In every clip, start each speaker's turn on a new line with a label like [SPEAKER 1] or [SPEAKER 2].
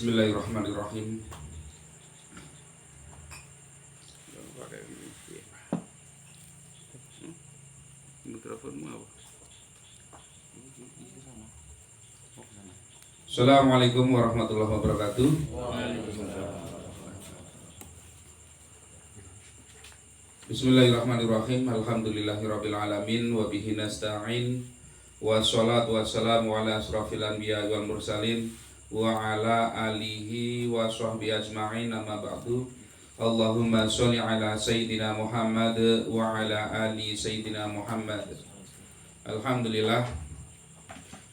[SPEAKER 1] Bismillahirrahmanirrahim. Mikrofonmu apa? Assalamualaikum warahmatullahi wabarakatuh. Bismillahirrahmanirrahim. Alhamdulillahirabbil alamin wa bihi nasta'in. Wassalatu wassalamu ala asrofil anbiya wal mursalin wa ala alihi wa sahbihi ajma'in, amma ba'du. Allahumma sholli ala sayyidina Muhammad wa ala ali sayyidina Muhammad. Alhamdulillah,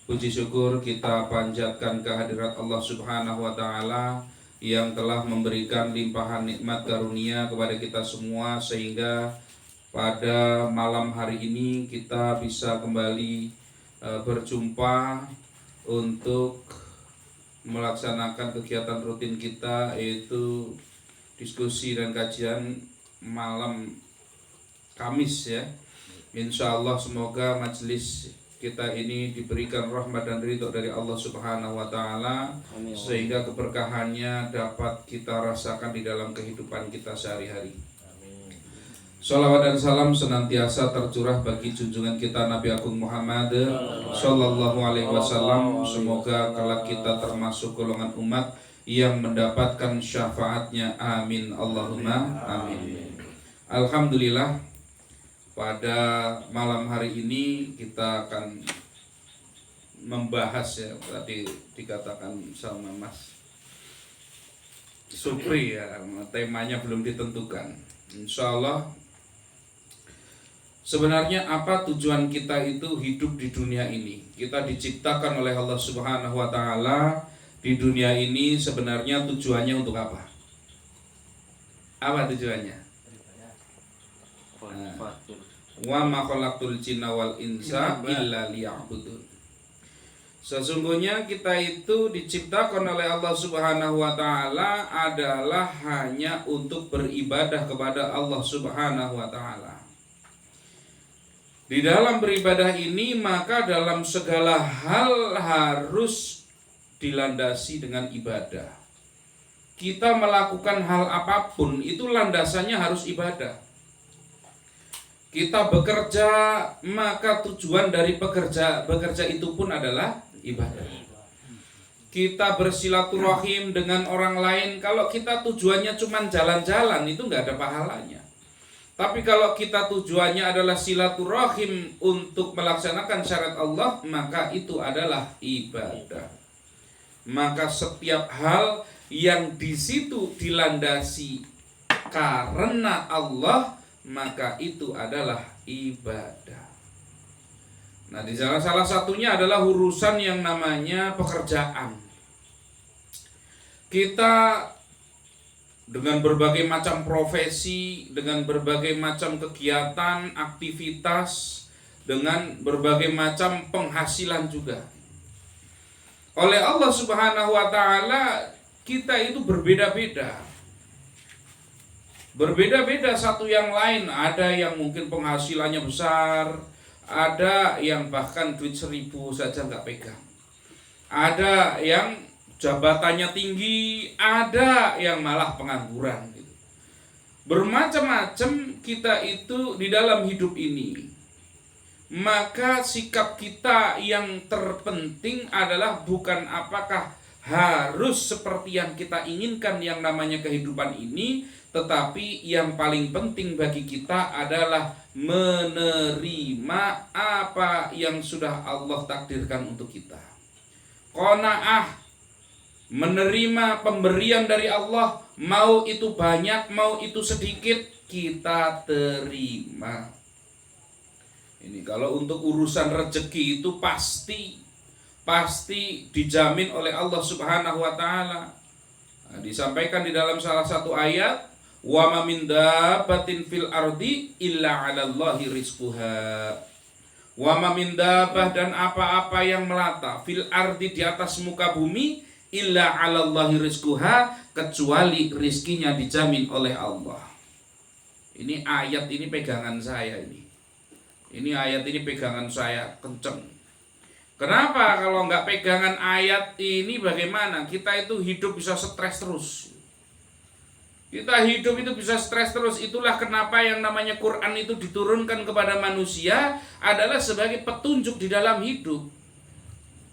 [SPEAKER 1] puji syukur kita panjatkan kehadirat Allah Subhanahu wa taala yang telah memberikan limpahan nikmat karunia kepada kita semua, sehingga pada malam hari ini kita bisa kembali berjumpa untuk melaksanakan kegiatan rutin kita, yaitu diskusi dan kajian malam Kamis ya. Insya Allah semoga majelis kita ini diberikan rahmat dan ridho dari Allah Subhanahu wa taala, sehingga keberkahannya dapat kita rasakan di dalam kehidupan kita sehari-hari. Shalawat dan salam senantiasa tercurah bagi junjungan kita Nabi Agung Muhammad Sallallahu Alaihi Wasallam. Semoga kelak kita termasuk golongan umat yang mendapatkan syafaatnya. Amin Allahumma amin. Alhamdulillah, pada malam hari ini kita akan membahas ya, tadi dikatakan sama Mas Supri ya, temanya belum ditentukan. Insya Allah, sebenarnya apa tujuan kita itu hidup di dunia ini? Kita diciptakan oleh Allah Subhanahu wa taala di dunia ini, sebenarnya tujuannya untuk apa? Apa tujuannya? Wa ma khalaqtul jinna wal insa illa liya'budun. Sesungguhnya kita itu diciptakan oleh Allah Subhanahu wa taala adalah hanya untuk beribadah kepada Allah Subhanahu wa taala. Di dalam beribadah ini, maka dalam segala hal harus dilandasi dengan ibadah. Kita melakukan hal apapun itu landasannya harus ibadah. Kita bekerja, maka tujuan dari bekerja itu pun adalah ibadah. Kita bersilaturahim dengan orang lain, kalau kita tujuannya cuma jalan-jalan itu nggak ada pahalanya. Tapi kalau kita tujuannya adalah silaturahim untuk melaksanakan syariat Allah, maka itu adalah ibadah. Maka setiap hal yang di situ dilandasi karena Allah, maka itu adalah ibadah. Nah, di salah satunya adalah urusan yang namanya pekerjaan. Kita dengan berbagai macam profesi, dengan berbagai macam kegiatan, aktivitas, dengan berbagai macam penghasilan juga. Oleh Allah Subhanahu wa taala kita itu berbeda-beda. Berbeda-beda satu yang lain. Ada yang mungkin penghasilannya besar, ada yang bahkan duit 1.000 saja nggak pegang. Ada yang jabatannya tinggi, ada yang malah pengangguran gitu. Bermacam-macam kita itu di dalam hidup ini. Maka sikap kita yang terpenting adalah bukan apakah harus seperti yang kita inginkan yang namanya kehidupan ini, tetapi yang paling penting bagi kita adalah menerima apa yang sudah Allah takdirkan untuk kita. Qanaah, menerima pemberian dari Allah, mau itu banyak, mau itu sedikit, kita terima. Ini kalau untuk urusan rezeki itu pasti dijamin oleh Allah Subhanahu wa taala. Nah, disampaikan di dalam salah satu ayat, wa ma min dabbatin fil ardi illa 'alallahi rizquha. Wa ma min dabbah, dan apa-apa yang melata, fil ardi, di atas muka bumi, illa 'alallahi rizquha, kecuali rizkinya dijamin oleh Allah. Ini ayat ini pegangan saya ini. Ini ayat ini pegangan saya kenceng. Kenapa? Kalau nggak pegangan ayat ini bagaimana? Kita itu hidup bisa stres terus. Kita hidup itu bisa stres terus. Itulah kenapa yang namanya Quran itu diturunkan kepada manusia adalah sebagai petunjuk di dalam hidup.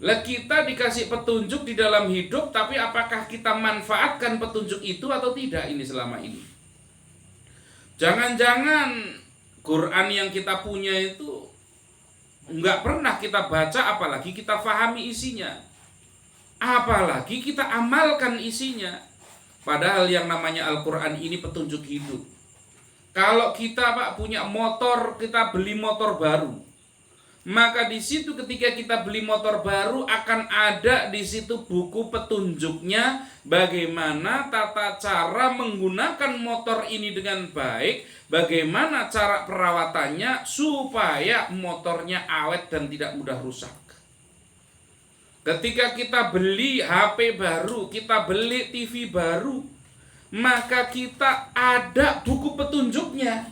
[SPEAKER 1] Lah kita dikasih petunjuk di dalam hidup, tapi apakah kita manfaatkan petunjuk itu atau tidak ini selama ini? Jangan-jangan Quran yang kita punya itu nggak pernah kita baca, apalagi kita fahami isinya, apalagi kita amalkan isinya. Padahal yang namanya Al-Quran ini petunjuk hidup. Kalau kita punya motor, kita beli motor baru, maka di situ ketika kita beli motor baru akan ada di situ buku petunjuknya bagaimana tata cara menggunakan motor ini dengan baik, bagaimana cara perawatannya supaya motornya awet dan tidak mudah rusak. Ketika kita beli HP baru, kita beli TV baru, maka kita ada buku petunjuknya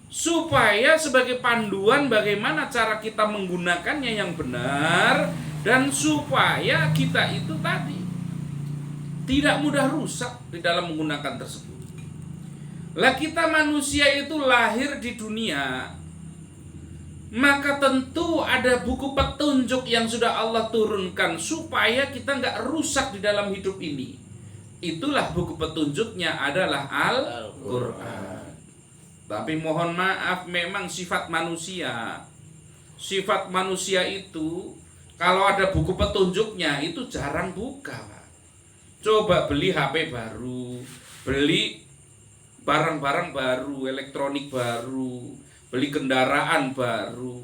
[SPEAKER 1] supaya sebagai panduan bagaimana cara kita menggunakannya yang benar, dan supaya kita itu tadi tidak mudah rusak di dalam menggunakan tersebut. Lah kita manusia itu lahir di dunia, maka tentu ada buku petunjuk yang sudah Allah turunkan supaya kita nggak rusak di dalam hidup ini. Itulah buku petunjuknya adalah Al-Quran. Tapi mohon maaf, memang sifat manusia itu kalau ada buku petunjuknya itu jarang buka, Pak. Coba beli HP baru, beli barang-barang baru, elektronik baru, beli kendaraan baru,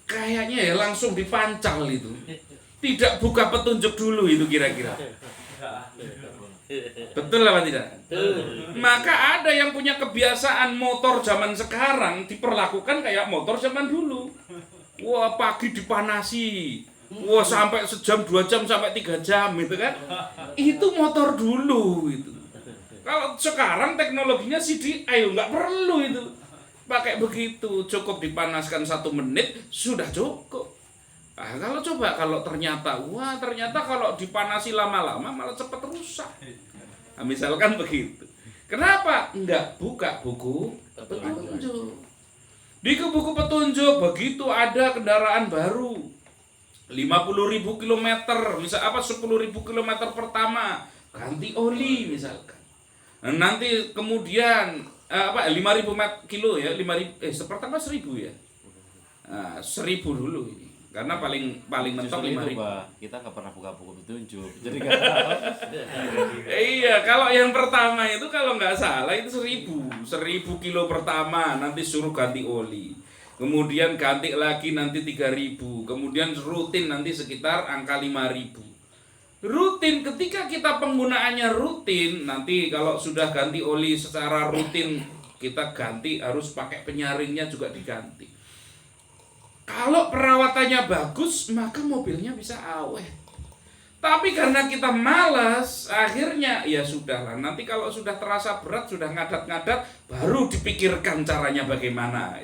[SPEAKER 1] kayaknya ya langsung dipancal itu. Tidak buka petunjuk dulu itu kira-kira. Betul apa tidak? Maka ada yang punya kebiasaan motor zaman sekarang diperlakukan kayak motor zaman dulu. Wah, pagi dipanasi. Wah, sampai sejam, 2 jam, sampai 3 jam gitu kan. Itu motor dulu itu. Kalau sekarang teknologinya ayo nggak perlu itu. Pakai begitu, cukup dipanaskan 1 menit sudah cukup. Nah, kalau ternyata kalau dipanasi lama-lama malah cepat rusak. Nah, misalkan begitu. Kenapa enggak buka buku petunjuk? Di buku petunjuk begitu ada kendaraan baru 50.000 km, misal 10.000 km pertama ganti oli misalkan. Nah, nanti kemudian 5.000 kilo ya, 5.000 pertama 1.000 ya. Nah, 1.000 dulu ini. Karena paling mentok 5.000.
[SPEAKER 2] Kita nggak pernah buka buku petunjuk, jadi nggak tahu.
[SPEAKER 1] Iya, kalau yang pertama itu kalau nggak salah itu 1.000 kilo pertama nanti suruh ganti oli. Kemudian ganti lagi nanti 3.000. Kemudian rutin nanti sekitar angka 5.000. Rutin, ketika kita penggunaannya rutin, nanti kalau sudah ganti oli secara rutin kita ganti, harus pakai penyaringnya juga diganti. Kalau perawatannya bagus, maka mobilnya bisa awet. Tapi karena kita malas, akhirnya ya sudahlah. Nanti kalau sudah terasa berat, sudah ngadat-ngadat, baru dipikirkan caranya bagaimana.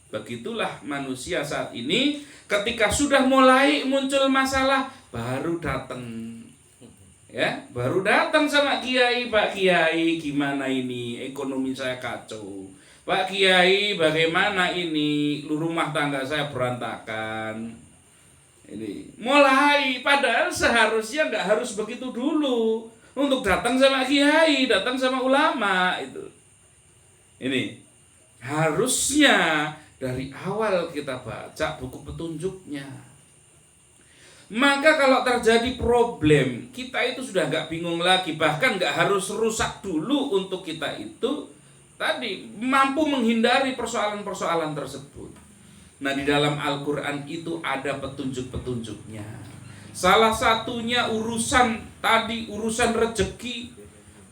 [SPEAKER 1] Begitulah manusia saat ini. Ketika sudah mulai muncul masalah, baru datang. Ya, baru datang sama Kiai, Pak Kiai, gimana ini? Ekonomi saya kacau. Pak Kiai, bagaimana ini? Rumah tangga saya berantakan. Ini mulai, padahal seharusnya nggak harus begitu dulu. Untuk datang sama Kiai, datang sama ulama itu. Ini harusnya dari awal kita baca buku petunjuknya. Maka kalau terjadi problem, kita itu sudah nggak bingung lagi. Bahkan nggak harus rusak dulu untuk kita itu tadi mampu menghindari persoalan-persoalan tersebut. Nah, di dalam Al-Quran itu ada petunjuk-petunjuknya. Salah satunya urusan rezeki.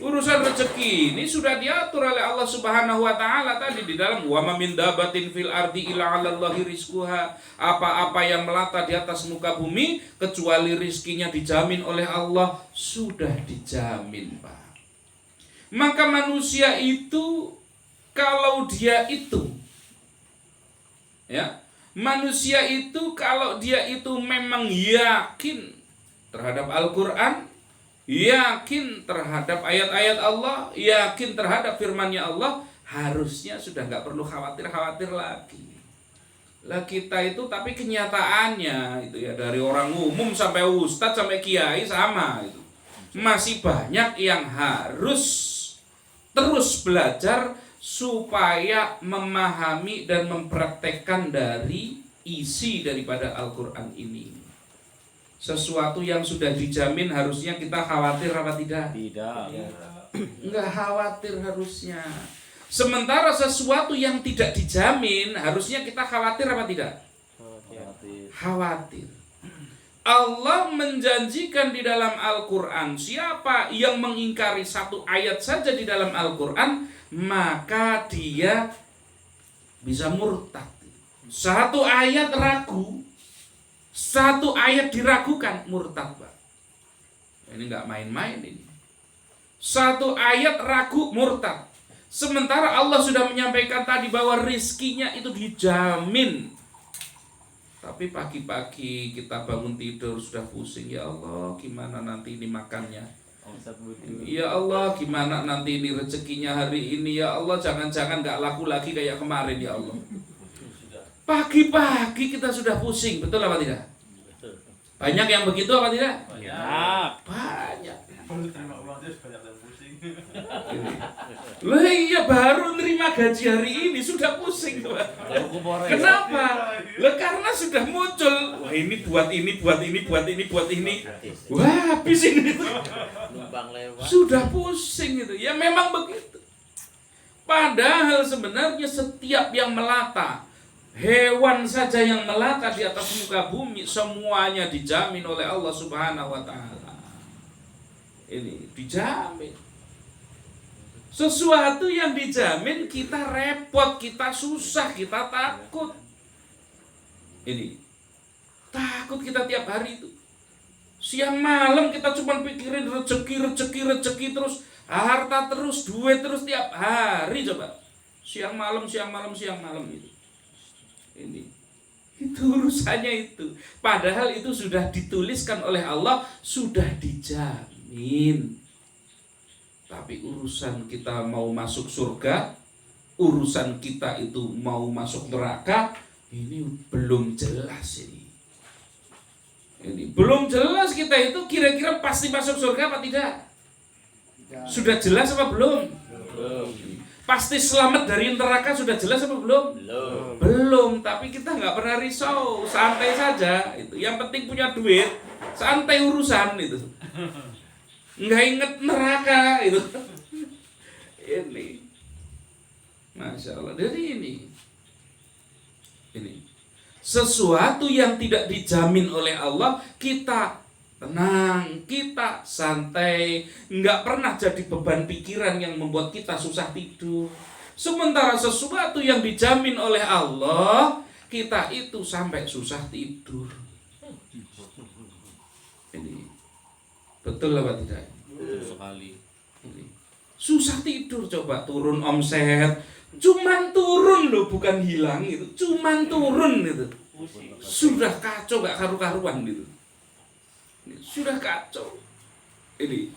[SPEAKER 1] Urusan rezeki ini sudah diatur oleh Allah Subhanahu wa taala tadi di dalam wa ma min dabatin fil ardi illa 'alallahi rizquha. Apa-apa yang melata di atas muka bumi kecuali rizkinya dijamin oleh Allah, sudah dijamin, Pak. Maka manusia itu kalau dia itu Manusia itu kalau dia itu memang yakin terhadap Al-Quran, yakin terhadap ayat-ayat Allah, yakin terhadap firman-Nya Allah, harusnya sudah nggak perlu khawatir-khawatir lagi. Lah kita itu tapi kenyataannya itu ya, dari orang umum sampai ustadz sampai kiai sama itu. Masih banyak yang harus terus belajar supaya memahami dan mempraktekkan dari isi daripada Al-Quran ini. Sesuatu yang sudah dijamin harusnya kita khawatir apa tidak?
[SPEAKER 2] Tidak.
[SPEAKER 1] Enggak khawatir harusnya. Sementara sesuatu yang tidak dijamin harusnya kita khawatir apa tidak? Khawatir. Allah menjanjikan di dalam Al-Quran, siapa yang mengingkari satu ayat saja di dalam Al-Quran, maka dia bisa murtad. Satu ayat ragu, satu ayat diragukan, murtad, Pak. Ini nggak main-main ini. Satu ayat ragu, murtad. Sementara Allah sudah menyampaikan tadi bahwa rizkinya itu dijamin. Tapi pagi-pagi kita bangun tidur sudah pusing. Ya Allah, gimana nanti ini makannya? Ya Allah, gimana nanti ini rezekinya hari ini? Ya Allah, jangan-jangan gak laku lagi kayak kemarin, ya Allah. Pagi-pagi kita sudah pusing, betul apa tidak? Banyak yang begitu apa tidak? Banyak. Loh iya, baru nerima gaji hari ini sudah pusing, Pak. Kenapa? Loh karena sudah muncul. Wah, ini buat ini, buat ini, buat ini, buat ini. Wah, habis ini. Sudah pusing itu. Ya memang begitu. Padahal sebenarnya setiap yang melata, hewan saja yang melata di atas muka bumi, semuanya dijamin oleh Allah Subhanahu wa Ta'ala. Ini dijamin. Sesuatu yang dijamin kita repot, kita susah, kita takut. Ini takut kita tiap hari itu. Siang malam kita cuma pikirin rezeki terus, harta terus, duit terus tiap hari coba. Siang malam itu. Ini itu urusannya itu. Padahal itu sudah dituliskan oleh Allah, sudah dijamin. Tapi urusan kita mau masuk surga, urusan kita itu mau masuk neraka, ini belum jelas ini. Ini belum jelas kita itu kira-kira pasti masuk surga apa tidak? Sudah jelas apa belum? Belum. Pasti selamat dari neraka sudah jelas apa belum? Belum. Belum, tapi kita nggak pernah risau, santai saja. Itu yang penting punya duit, santai urusan itu. Nggak inget neraka itu. Ini Masya Allah. Jadi ini sesuatu yang tidak dijamin oleh Allah, kita tenang, kita santai, nggak pernah jadi beban pikiran yang membuat kita susah tidur. Sementara sesuatu yang dijamin oleh Allah, kita itu sampai susah tidur. Ini betul apa tidak?
[SPEAKER 2] Betul sekali.
[SPEAKER 1] Susah tidur, coba turun omset, cuman turun loh, bukan hilang itu, cuman turun itu. Sudah kacau, gak karu-karuan gitu. Sudah kacau. Ini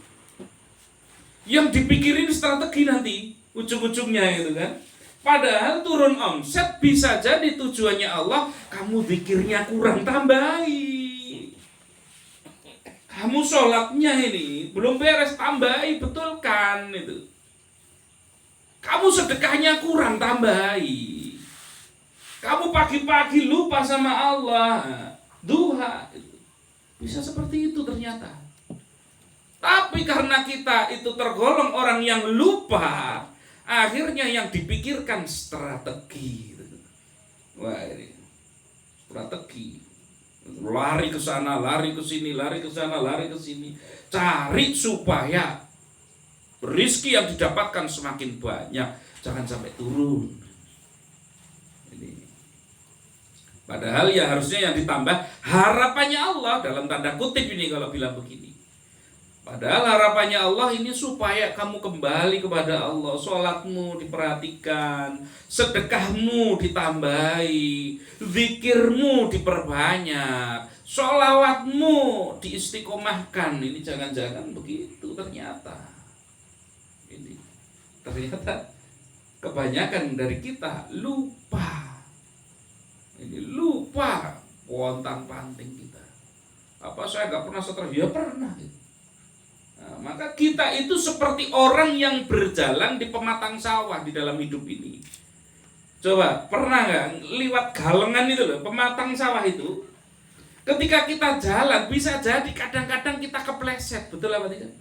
[SPEAKER 1] yang dipikirin strategi nanti ujung-ujungnya itu kan. Padahal turun omset bisa jadi tujuannya Allah, kamu zikirnya kurang, tambahi. Kamu sholatnya ini belum beres, tambahi, betul kan itu. Kamu sedekahnya kurang, tambahi. Kamu pagi-pagi lupa sama Allah, duha itu. Bisa seperti itu ternyata. Tapi karena kita itu tergolong orang yang lupa, akhirnya yang dipikirkan strategi. Wah, ini strategi. Lari ke sana, lari ke sini, lari ke sana, lari ke sini. Cari supaya rezeki yang didapatkan semakin banyak, jangan sampai turun. Ini. Padahal ya harusnya yang ditambah harapannya Allah, dalam tanda kutip ini kalau bilang begini. Padahal harapannya Allah ini supaya kamu kembali kepada Allah. Sholatmu diperhatikan, sedekahmu ditambahi, zikirmu diperbanyak, sholawatmu diistiqomahkan. Ini jangan-jangan begitu ternyata. Ini ternyata kebanyakan dari kita lupa. Ini lupa pontang-panting kita. Apa saya nggak pernah stres? Ya pernah. Nah, maka kita itu seperti orang yang berjalan di pematang sawah di dalam hidup ini. Coba, pernah nggak liwat galengan itu loh, pematang sawah itu? Ketika kita jalan, bisa jadi kadang-kadang kita kepleset, betul apa tidak?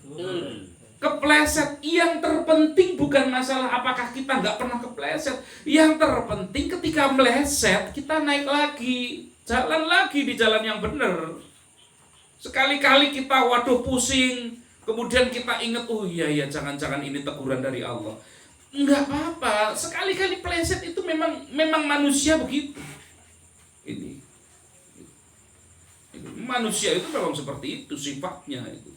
[SPEAKER 1] Kepleset. Yang terpenting bukan masalah apakah kita nggak pernah kepleset. Yang terpenting ketika meleset, kita naik lagi, jalan lagi di jalan yang benar. Sekali-kali kita waduh pusing, kemudian kita ingat, oh iya jangan-jangan ini teguran dari Allah. Enggak apa-apa, sekali-kali pleset itu memang manusia begitu. Ini manusia itu memang seperti itu sifatnya itu.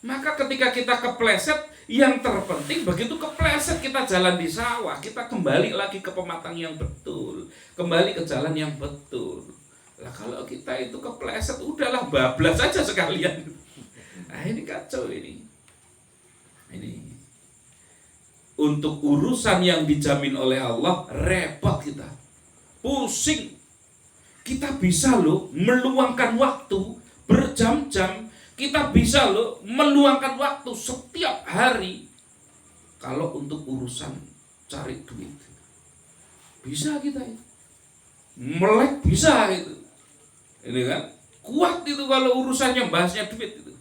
[SPEAKER 1] Maka ketika kita kepleset, yang terpenting begitu kepleset kita jalan di sawah, kita kembali lagi ke pematang yang betul, kembali ke jalan yang betul. Lah kalau kita itu kepleset, udahlah bablas saja sekalian. Nah ini kacau ini. Untuk urusan yang dijamin oleh Allah repot kita, pusing. Kita bisa loh meluangkan waktu berjam-jam, kita bisa loh meluangkan waktu setiap hari kalau untuk urusan cari duit. Bisa kita itu, melek bisa itu. Ini kan kuat itu kalau urusannya bahasnya duit itu.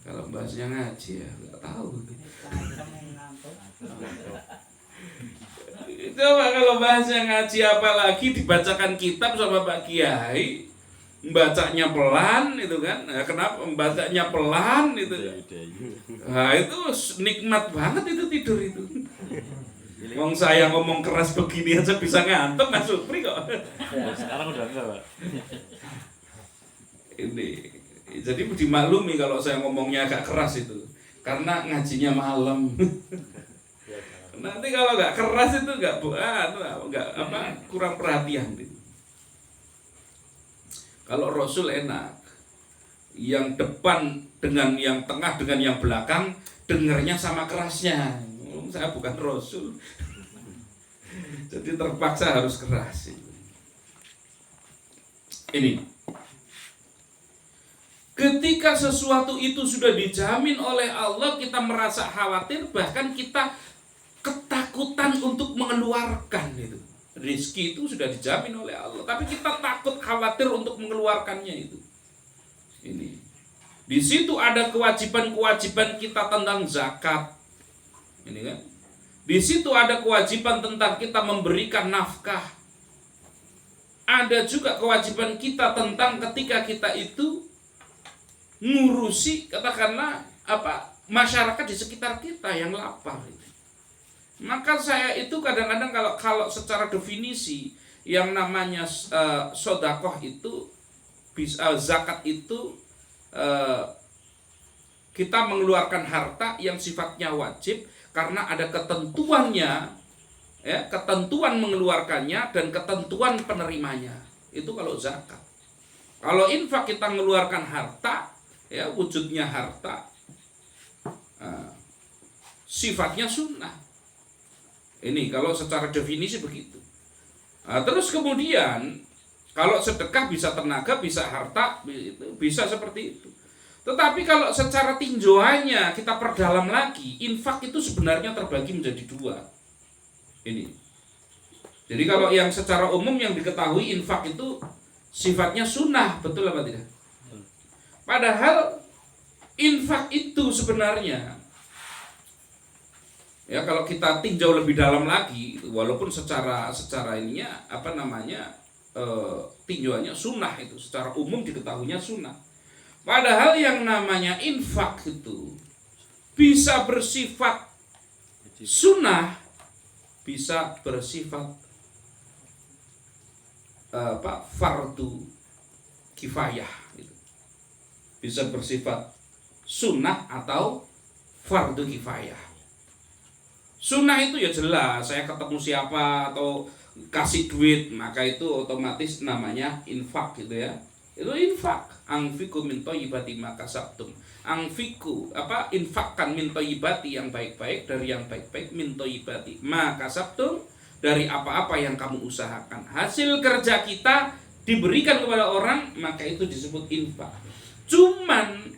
[SPEAKER 1] Kalau bahasnya ngaji ya nggak tahu. Coba kalau bahasnya ngaji apalagi dibacakan kitab sama Pak Kiai, membacanya pelan itu kan. Nah, kenapa membacanya pelan itu? Nah, itu nikmat banget itu tidur itu. Wong saya ngomong keras begini aja bisa ngantuk Mas Supri kok.
[SPEAKER 2] Sekarang udah enggak, Pak.
[SPEAKER 1] Ini jadi dimaklumi kalau saya ngomongnya agak keras itu karena ngajinya malam. Nanti kalau nggak keras itu nggak kurang perhatian itu. Kalau Rasul enak, yang depan dengan yang tengah dengan yang belakang dengarnya sama kerasnya. Saya bukan Rasul, jadi terpaksa harus keras. Ini. Ketika sesuatu itu sudah dijamin oleh Allah, kita merasa khawatir, bahkan kita ketakutan untuk mengeluarkan itu. Rizki itu sudah dijamin oleh Allah, tapi kita takut khawatir untuk mengeluarkannya itu. Ini. Di situ ada kewajiban-kewajiban kita tentang zakat. Ini kan. Di situ ada kewajiban tentang kita memberikan nafkah. Ada juga kewajiban kita tentang ketika kita itu ngurusi katakanlah masyarakat di sekitar kita yang lapar. Maka saya itu kadang-kadang kalau secara definisi yang namanya sodakoh itu zakat itu kita mengeluarkan harta yang sifatnya wajib karena ada ketentuannya, ya, ketentuan mengeluarkannya dan ketentuan penerimanya. Itu kalau zakat. Kalau infak kita mengeluarkan harta, ya, wujudnya harta, sifatnya sunnah. Ini kalau secara definisi begitu. Terus kemudian kalau sedekah bisa tenaga, bisa harta, bisa seperti itu. Tetapi kalau secara tinjauannya kita perdalam lagi, infak itu sebenarnya terbagi menjadi dua. Ini. Jadi kalau yang secara umum yang diketahui infak itu sifatnya sunnah, betul apa tidak? Padahal infak itu sebenarnya, ya kalau kita tinjau lebih dalam lagi, walaupun secara ininya tinjauannya sunnah itu, secara umum diketahuinya sunnah. Padahal yang namanya infak itu bisa bersifat sunnah, bisa bersifat fardu kifayah gitu. Bisa bersifat sunnah atau fardu kifayah. Sunnah itu ya jelas, saya ketemu siapa atau kasih duit, maka itu otomatis namanya infak gitu ya. Itu infak. Anfiku min thayyibati ma kasabtum. Anfiku infakkan min thayyibati yang baik-baik, dari yang baik-baik, min thayyibati ma kasabtum, dari apa-apa yang kamu usahakan. Hasil kerja kita diberikan kepada orang, maka itu disebut infak. Cuman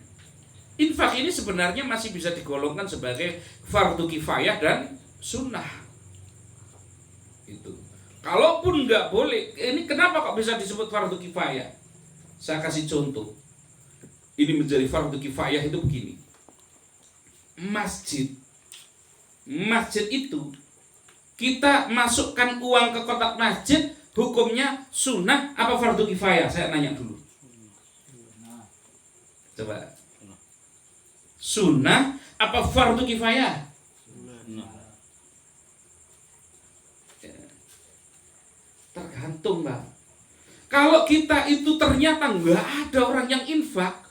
[SPEAKER 1] infak ini sebenarnya masih bisa digolongkan sebagai fardu kifayah dan sunnah. Itu. Kalaupun nggak boleh, ini kenapa kok bisa disebut fardu kifayah? Saya kasih contoh. Ini menjadi fardu kifayah itu begini. Masjid itu kita masukkan uang ke kotak masjid, hukumnya sunnah apa fardu kifayah? Saya nanya dulu. Coba. Sunnah apa fardu kifayah? Tergantung, Bang. Kalau kita itu ternyata nggak ada orang yang infak,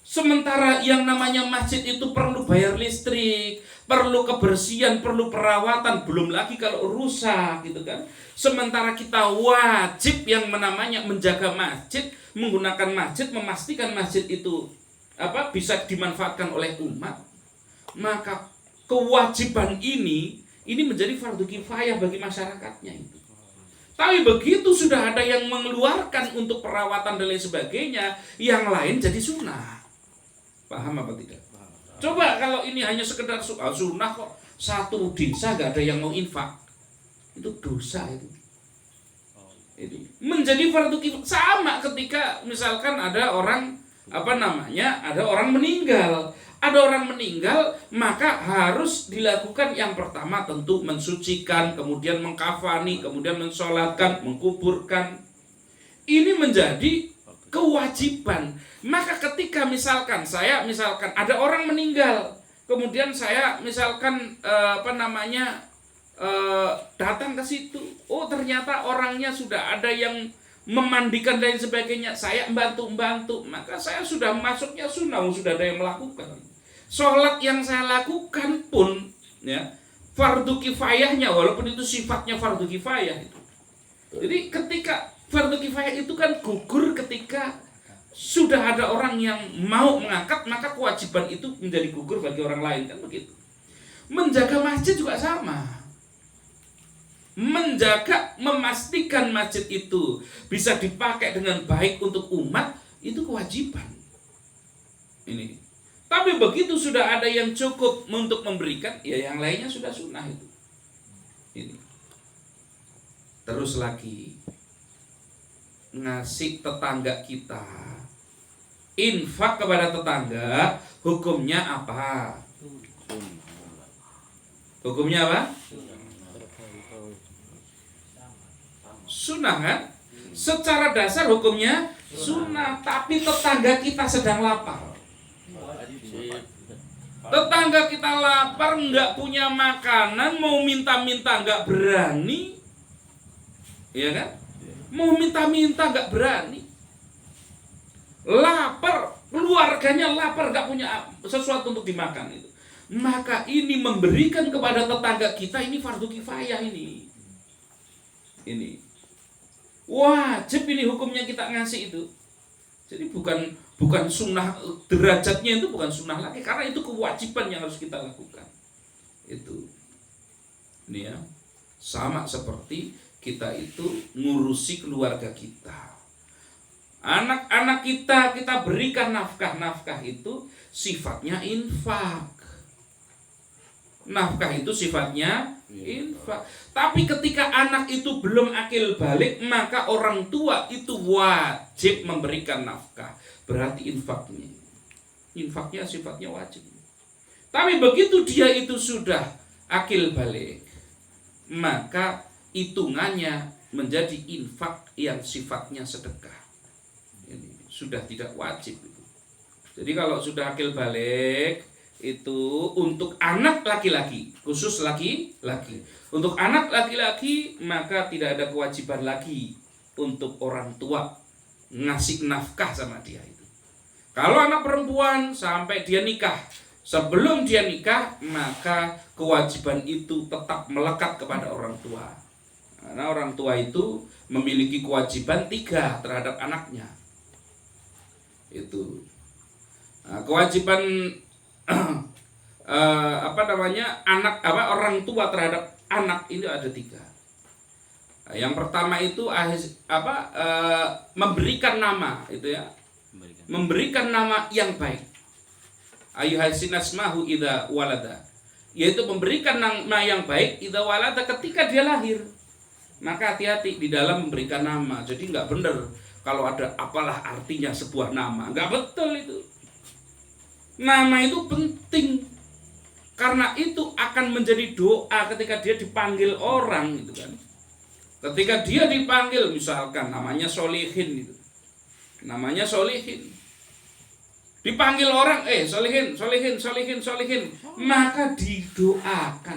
[SPEAKER 1] sementara yang namanya masjid itu perlu bayar listrik, perlu kebersihan, perlu perawatan, belum lagi kalau rusak gitu kan. Sementara kita wajib yang namanya menjaga masjid, menggunakan masjid, memastikan masjid itu bisa dimanfaatkan oleh umat, maka kewajiban ini menjadi fardu kifayah bagi masyarakatnya itu. Tapi begitu sudah ada yang mengeluarkan untuk perawatan dan lain sebagainya, yang lain jadi sunnah. Paham apa tidak? Coba kalau ini hanya sekedar sunnah kok, satu desa gak ada yang mau infak, itu dosa itu. Menjadi fardu kifayah sama ketika misalkan ada orang ada orang meninggal. Ada orang meninggal, maka harus dilakukan yang pertama tentu mensucikan, kemudian mengkafani, kemudian mensolatkan, mengkuburkan. Ini menjadi kewajiban. Maka ketika misalkan ada orang meninggal, kemudian saya misalkan datang ke situ, oh ternyata orangnya sudah ada yang memandikan dan sebagainya, saya membantu, maka saya sudah masuknya sunnah, sudah ada yang melakukan. Sholat yang saya lakukan pun ya fardu kifayahnya, walaupun itu sifatnya fardu kifayah itu. Jadi ketika fardu kifayah itu kan gugur ketika sudah ada orang yang mau mengangkat, maka kewajiban itu menjadi gugur bagi orang lain, kan begitu. Menjaga masjid juga sama. Menjaga, memastikan masjid itu bisa dipakai dengan baik untuk umat, itu kewajiban. Ini. Tapi begitu sudah ada yang cukup untuk memberikan, ya yang lainnya sudah sunnah itu. Ini. Terus lagi, ngasih tetangga kita, infak kepada tetangga, hukumnya apa? Hukumnya apa? Sunnah kan? Secara dasar hukumnya sunnah, tapi tetangga kita sedang lapar. Tetangga kita lapar, nggak punya makanan, mau minta-minta nggak berani, ya kan? Mau minta-minta nggak berani. Lapar, keluarganya lapar, nggak punya sesuatu untuk dimakan itu. Maka ini memberikan kepada tetangga kita, ini fardu kifayah ini. Ini wajib, ini hukumnya kita ngasih itu. Jadi bukan sunnah, derajatnya itu bukan sunnah lagi, karena itu kewajiban yang harus kita lakukan. Itu. Ini ya. Sama seperti kita itu ngurusi keluarga kita. Anak-anak kita berikan nafkah itu sifatnya infak. Nafkah itu sifatnya infak. Tapi ketika anak itu belum akil balik, maka orang tua itu wajib memberikan nafkah. Berarti infaknya sifatnya wajib. Tapi begitu dia itu sudah akil balik, maka hitungannya menjadi infak yang sifatnya sedekah. Ini sudah tidak wajib itu. Jadi kalau sudah akil balik itu untuk anak laki-laki, khusus laki-laki. Untuk anak laki-laki maka tidak ada kewajiban lagi untuk orang tua ngasih nafkah sama dia itu. Kalau anak perempuan sampai dia nikah, sebelum dia nikah maka kewajiban itu tetap melekat kepada orang tua. Karena orang tua itu memiliki kewajiban 3 terhadap anaknya. Itu. Nah, kewajiban orang tua terhadap anak ini ada 3. Nah, yang pertama itu memberikan nama, itu ya. Memberikan nama yang baik. Ayyuhasinasmahu idza walada. Yaitu memberikan nama yang baik idza walada, ketika dia lahir. Maka hati-hati di dalam memberikan nama. Jadi nggak benar kalau ada apalah artinya sebuah nama. Nggak betul itu. Nama itu penting. Karena itu akan menjadi doa ketika dia dipanggil orang gitu kan. Ketika dia dipanggil misalkan namanya Solihin gitu. Namanya Solihin. Dipanggil orang, Solihin, maka didoakan.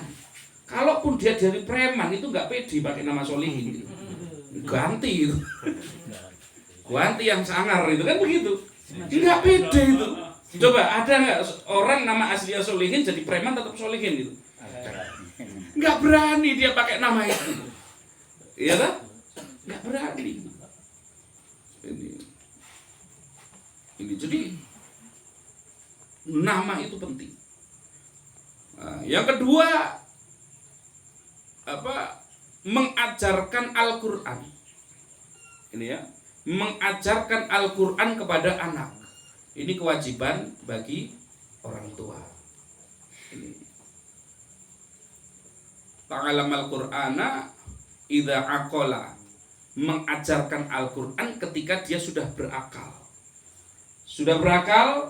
[SPEAKER 1] Kalaupun dia dari preman itu nggak pede pakai nama Solihin, gitu. Ganti itu, ganti yang sangar itu kan begitu, nggak pede itu. Coba ada nggak orang nama aslinya Solihin jadi preman tetap Solihin gitu? Nggak berani dia pakai nama itu, iya kan? Nggak berani. Ini jadi nama itu penting. Nah, yang kedua mengajarkan Al-Quran. Ini ya, mengajarkan Al-Quran kepada anak. Ini kewajiban bagi orang tua. Ini. Ta'alamal Qur'ana idza aqala. Mengajarkan Al-Quran ketika dia sudah berakal. Sudah berakal,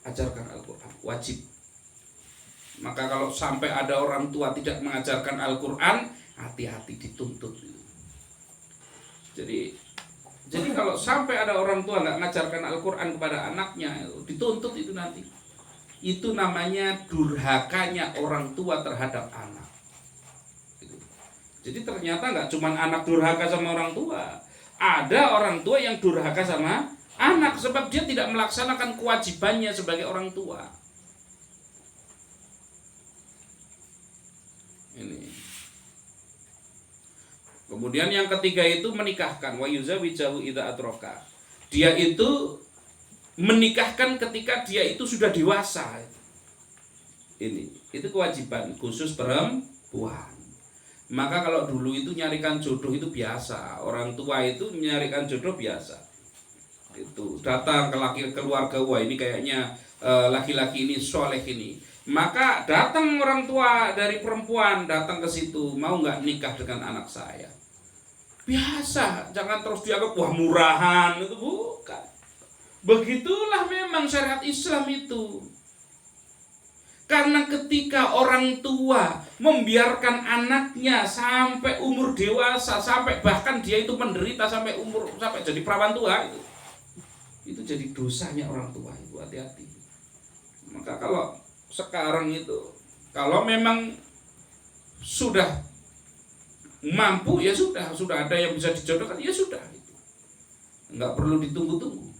[SPEAKER 1] ajarkan Al-Quran, wajib. Maka kalau sampai ada orang tua tidak mengajarkan Al-Quran, hati-hati, dituntut. Jadi kalau sampai ada orang tua nggak mengajarkan Al-Quran kepada anaknya, dituntut itu nanti. Itu namanya durhakanya orang tua terhadap anak. Jadi ternyata nggak cuma anak durhaka sama orang tua, ada orang tua yang durhaka sama anak sebab dia tidak melaksanakan kewajibannya sebagai orang tua. Ini. Kemudian yang ketiga itu menikahkan, wa yuzawijahu idza atroka. Dia itu menikahkan ketika dia itu sudah dewasa. Itu kewajiban khusus perempuan. Maka kalau dulu itu nyarikan jodoh itu biasa, orang tua itu menyarikan jodoh biasa. Itu datang ke keluarga, wah ini kayaknya laki-laki ini soleh ini, maka datang orang tua dari perempuan datang ke situ, mau nggak nikah dengan anak saya? Biasa, jangan terus dianggap wah murahan, itu bukan. Begitulah memang syariat Islam itu. Karena ketika orang tua membiarkan anaknya sampai umur dewasa, sampai bahkan dia itu menderita sampai jadi perawan tua itu jadi dosanya orang tua itu, hati-hati. Maka kalau sekarang itu kalau memang sudah mampu ya sudah ada yang bisa dijodohkan ya sudah itu. Nggak perlu ditunggu-tunggu.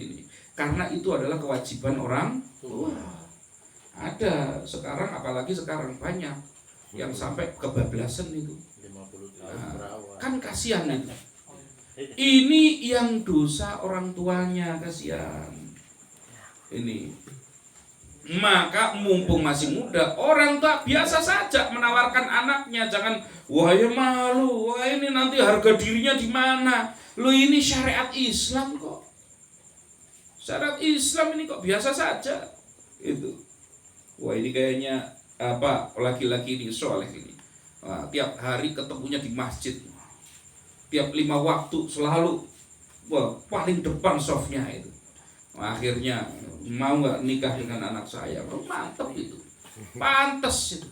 [SPEAKER 1] Ini karena itu adalah kewajiban orang tua. Ada sekarang, apalagi sekarang banyak yang sampai kebablasan itu.
[SPEAKER 2] 50 tahun
[SPEAKER 1] Nah, kan kasihan itu. Ini yang dosa orang tuanya, kasihan. Ini. Maka mumpung masih muda, orang tua biasa saja menawarkan anaknya, jangan wah ya malu, wah ini nanti harga dirinya di mana? Lo ini syariat Islam kok. Syariat Islam ini kok biasa saja. Itu. Wah ini kayaknya laki-laki ini soleh ini. Wah, tiap hari ketemunya di masjid. Tiap 5 waktu selalu paling depan softnya itu. Wah, akhirnya mau nggak nikah dengan anak saya? Mantap itu, pantas itu.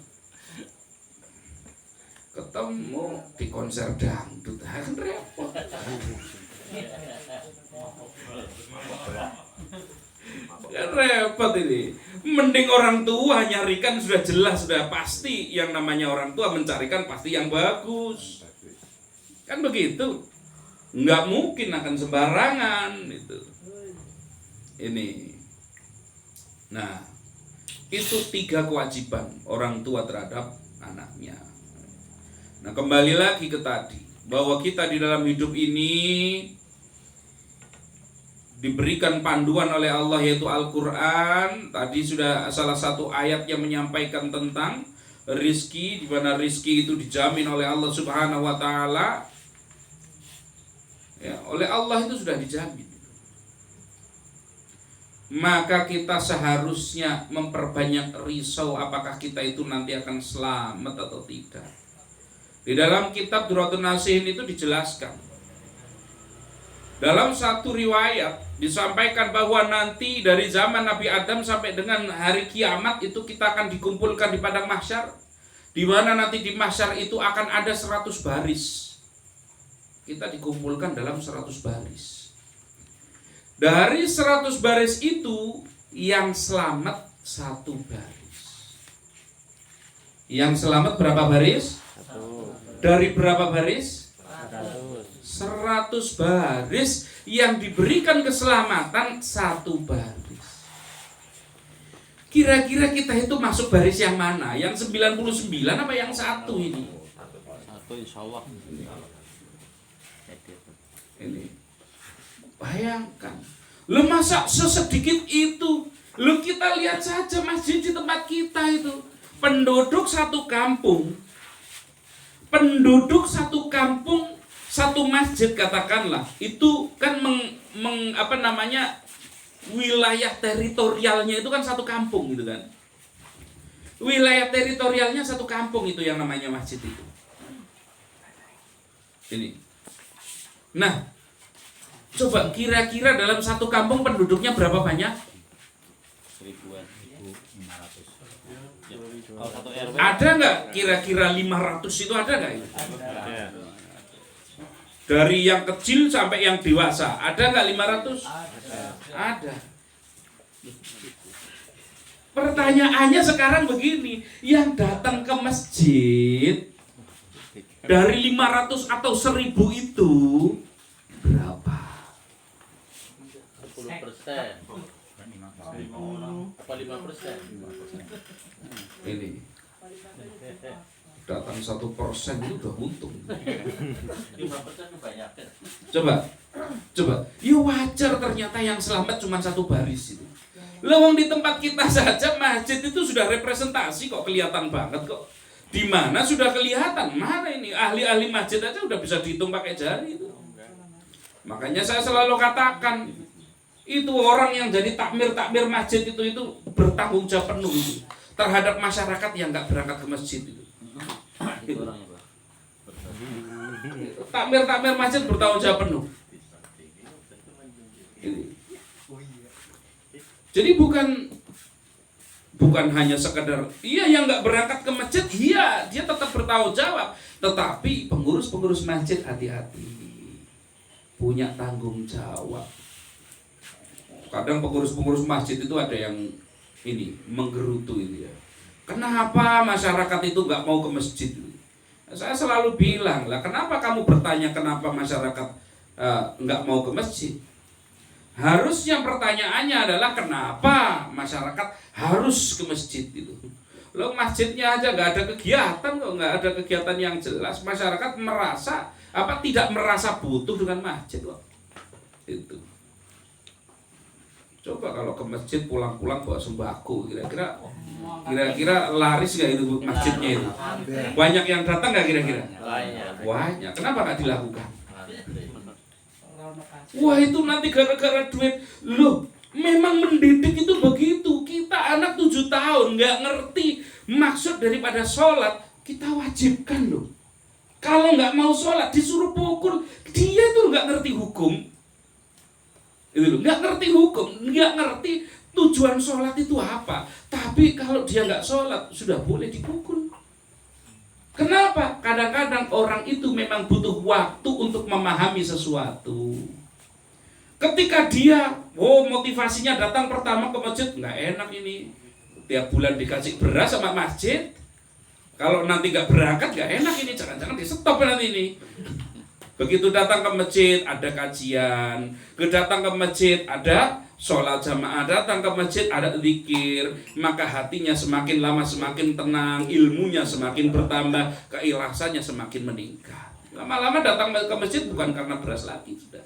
[SPEAKER 1] Ketemu di konser dangdut, kan repot. Kan repot ini. Mending orang tua nyarikan sudah jelas, sudah pasti. Yang namanya orang tua mencarikan pasti yang bagus. Kan begitu. Nggak mungkin akan sembarangan itu. Ini. Nah, itu 3 kewajiban orang tua terhadap anaknya. Nah, kembali lagi ke tadi, bahwa kita di dalam hidup ini diberikan panduan oleh Allah yaitu Al-Quran. Tadi sudah salah satu ayat yang menyampaikan tentang rizki, di mana rizki itu dijamin oleh Allah Subhanahu wa Ta'ala. Ya, oleh Allah itu sudah dijamin. Maka kita seharusnya memperbanyak risau apakah kita itu nanti akan selamat atau tidak. Di dalam kitab Duratun Nasihin itu dijelaskan, dalam satu riwayat disampaikan bahwa nanti dari zaman Nabi Adam sampai dengan hari kiamat itu kita akan dikumpulkan di padang mahsyar, di mana nanti di mahsyar itu akan ada 100 baris. Kita dikumpulkan dalam 100 baris. Dari 100 baris itu yang selamat 1 baris. Yang selamat berapa baris? Dari berapa baris? 100 baris yang diberikan keselamatan 1 baris. Kira-kira kita itu masuk baris yang mana? Yang 99 apa yang 1 ini?
[SPEAKER 2] 1 insyaallah.
[SPEAKER 1] Ini. Bayangkan. Lu masa sesedikit itu? Lu kita lihat saja masjid di tempat kita itu. Penduduk satu kampung. Penduduk satu kampung, satu masjid katakanlah, itu kan wilayah teritorialnya itu kan satu kampung gitu kan. Wilayah teritorialnya satu kampung itu yang namanya masjid itu. Ini. Nah, coba kira-kira dalam satu kampung penduduknya berapa banyak?
[SPEAKER 2] 1000-an. 500. Kalau satu RW
[SPEAKER 1] Ada nggak kira-kira 500 itu ada nggak?
[SPEAKER 2] ada.
[SPEAKER 1] Dari yang kecil sampai yang dewasa, ada nggak 500? Ada. Pertanyaannya sekarang begini, yang datang ke masjid dari 500 atau 1000 itu berapa?
[SPEAKER 2] 10%. Apa 5%?
[SPEAKER 1] Ini datang 1% itu udah untung.
[SPEAKER 2] 5% kebanyakan.
[SPEAKER 1] Coba, ya wajar ternyata yang selamat cuma 1 baris itu. Lawang di tempat kita saja masjid itu sudah representasi kok, kelihatan banget kok. Di mana sudah kelihatan, mana ini ahli-ahli masjid aja udah bisa dihitung pakai jari itu. Makanya saya selalu katakan, itu orang yang jadi takmir masjid itu bertanggung jawab penuh itu terhadap masyarakat yang nggak berangkat ke masjid itu. Takmir masjid bertanggung jawab penuh. Jadi bukan hanya sekedar yang nggak berangkat ke masjid, dia tetap bertanggung jawab. Tetapi pengurus masjid hati-hati, punya tanggung jawab. Kadang pengurus masjid itu ada yang menggerutu itu ya. Kenapa masyarakat itu nggak mau ke masjid? Saya selalu bilang lah, kenapa kamu bertanya kenapa masyarakat nggak mau ke masjid? Harusnya pertanyaannya adalah kenapa masyarakat harus ke masjid itu. Lo masjidnya aja nggak ada kegiatan kok, nggak ada kegiatan yang jelas, masyarakat tidak merasa butuh dengan masjid kok. Itu. Coba kalau ke masjid pulang-pulang bawa sembako, kira-kira laris nggak itu masjidnya itu? Banyak yang datang nggak kira-kira? Banyak. Kenapa nggak dilakukan? Wah, itu nanti gara-gara duit. Loh, memang mendidik itu begitu. Kita anak 7 tahun nggak ngerti maksud daripada sholat, kita wajibkan loh. Kalau nggak mau sholat disuruh pukul, dia tuh nggak ngerti hukum. Itu loh, nggak ngerti hukum, nggak ngerti tujuan sholat itu apa. Tapi kalau dia nggak sholat sudah boleh dipukul. Kenapa? Kadang-kadang orang itu memang butuh waktu untuk memahami sesuatu. Ketika dia motivasinya datang pertama ke masjid, nggak enak ini. Tiap bulan dikasih beras sama masjid. Kalau nanti nggak berangkat nggak enak ini, jangan-jangan di stop nanti ini. Begitu datang ke masjid ada kajian, datang ke masjid ada sholat jamaah, datang ke masjid ada zikir, maka hatinya semakin lama semakin tenang, ilmunya semakin bertambah, keikhlasannya semakin meningkat. Lama-lama datang ke masjid bukan karena beras lagi, sudah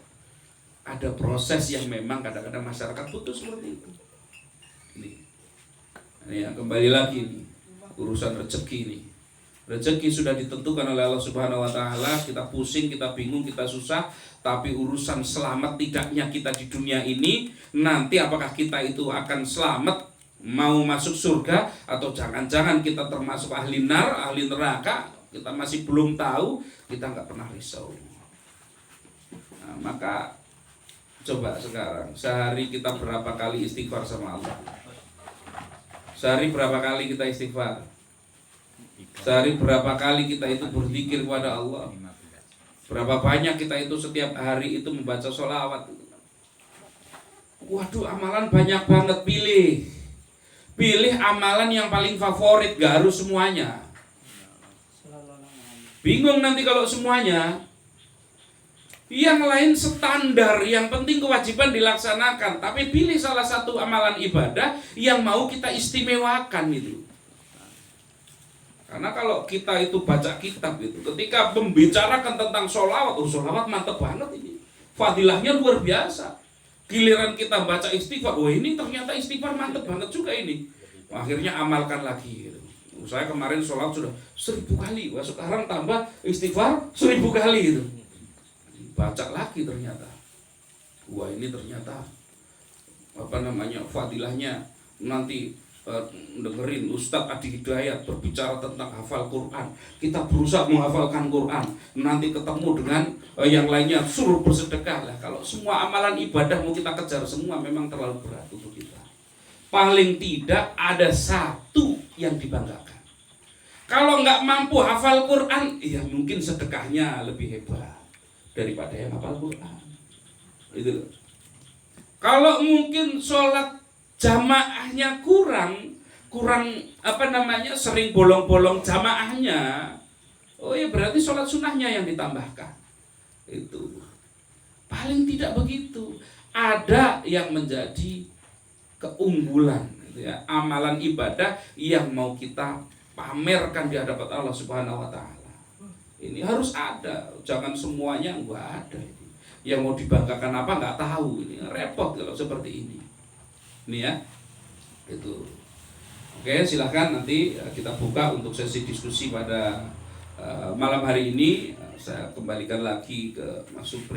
[SPEAKER 1] ada proses yang memang kadang-kadang masyarakat butuh seperti itu. Ini ya, kembali lagi nih, urusan rezeki nih. Rezeki sudah ditentukan oleh Allah Subhanahu wa taala, kita pusing, kita bingung, kita susah, tapi urusan selamat tidaknya kita di dunia ini, nanti apakah kita itu akan selamat mau masuk surga atau jangan-jangan kita termasuk ahli neraka, kita masih belum tahu, kita nggak pernah risau. Nah, maka coba sekarang sehari kita berapa kali istighfar sama Allah? Sehari berapa kali kita istighfar? Sehari berapa kali kita itu berzikir kepada Allah? Berapa banyak kita itu setiap hari itu membaca sholawat? Waduh, amalan banyak banget. Pilih amalan yang paling favorit, gak harus semuanya. Bingung nanti kalau semuanya. Yang lain standar, yang penting kewajiban dilaksanakan. Tapi pilih salah satu amalan ibadah yang mau kita istimewakan itu. Karena kalau kita itu baca kitab itu, ketika membicarakan tentang sholawat, sholawat mantep banget ini, fadilahnya luar biasa. Giliran kita baca istighfar, ini ternyata istighfar mantep banget juga ini. Akhirnya amalkan lagi gitu. Saya kemarin sholawat sudah 1000 kali, sekarang tambah istighfar 1000 kali gitu. Baca lagi ternyata, ini ternyata fadilahnya nanti. Dengerin Ustadz Adi Hidayat berbicara tentang hafal Quran, kita berusaha menghafalkan Quran, nanti ketemu dengan yang lainnya suruh bersedekah lah. Kalau semua amalan ibadah mau kita kejar semua memang terlalu berat untuk kita. Paling tidak ada satu yang dibanggakan. Kalau nggak mampu hafal Quran, ya mungkin sedekahnya lebih hebat daripada yang hafal Quran. Itu. Kalau mungkin sholat jamaahnya kurang sering bolong-bolong jamaahnya, ya berarti sholat sunnahnya yang ditambahkan. Itu paling tidak begitu. Ada yang menjadi keunggulan gitu ya, amalan ibadah yang mau kita pamerkan di hadapan Allah Subhanahu wa taala. Ini harus ada, jangan semuanya enggak ada. Yang mau dibanggakan apa enggak tahu, ini repot kalau seperti ini. Ini ya, itu. Oke, silahkan nanti kita buka untuk sesi diskusi pada malam hari ini. Saya kembalikan lagi ke Mas Supri.